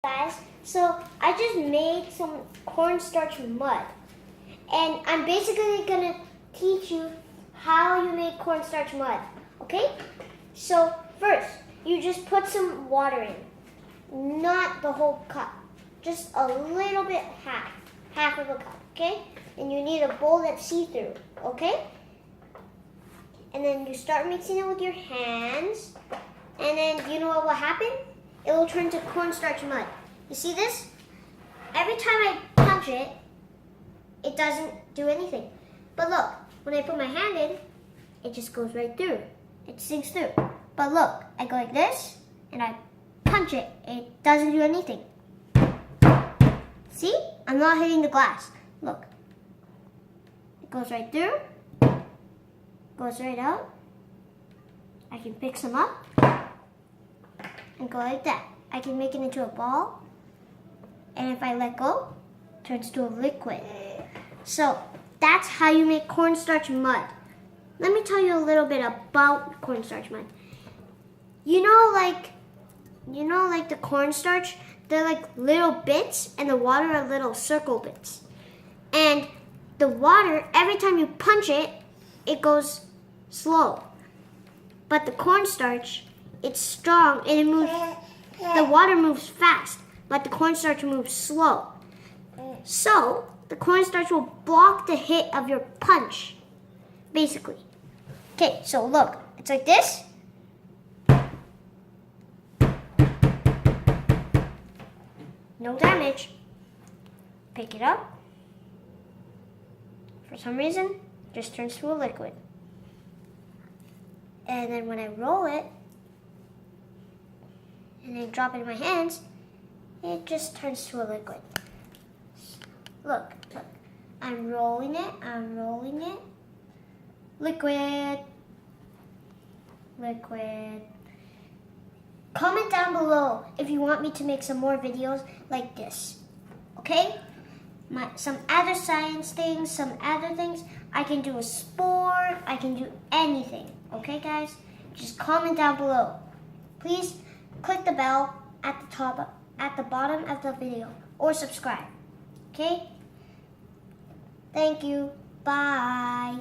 Guys, so I just made some cornstarch mud, and I'm basically gonna teach you how you make cornstarch mud. Okay? So first, you just put some water in, not the whole cup, just a little bit, half of a cup. Okay? And you need a bowl that's see-through. Okay? And then you start mixing it with your hands, and then you know what will happen? It will turn to cornstarch mud. You see this? Every time I punch it, it doesn't do anything. But look, when I put my hand in, it just goes right through. It sinks through. But look, I go like this, and I punch it. It doesn't do anything. See? I'm not hitting the glass. Look. It goes right through. Goes right out. I can pick some up and go like that. I can make it into a ball, and if I let go, it turns to a liquid. So that's how you make cornstarch mud. Let me tell you a little bit about cornstarch mud. You know like the cornstarch, they're like little bits, and the water are little circle bits. And the water, every time you punch it, it goes slow. But the cornstarch, it's strong and it moves. The water moves fast, but the cornstarch moves slow. So the cornstarch will block the hit of your punch, basically. Okay, so look, it's like this. No damage. Pick it up. For some reason, it just turns to a liquid. And then when I roll it, and then drop it in my hands, it just turns to a liquid. Look. I'm rolling it. Liquid. Comment down below if you want me to make some more videos like this. Okay? Some other science things, some other things. I can do a sport, I can do anything. Okay, guys? Just comment down below. Please click the bell at the bottom of the video, or subscribe. Okay? Thank you. Bye.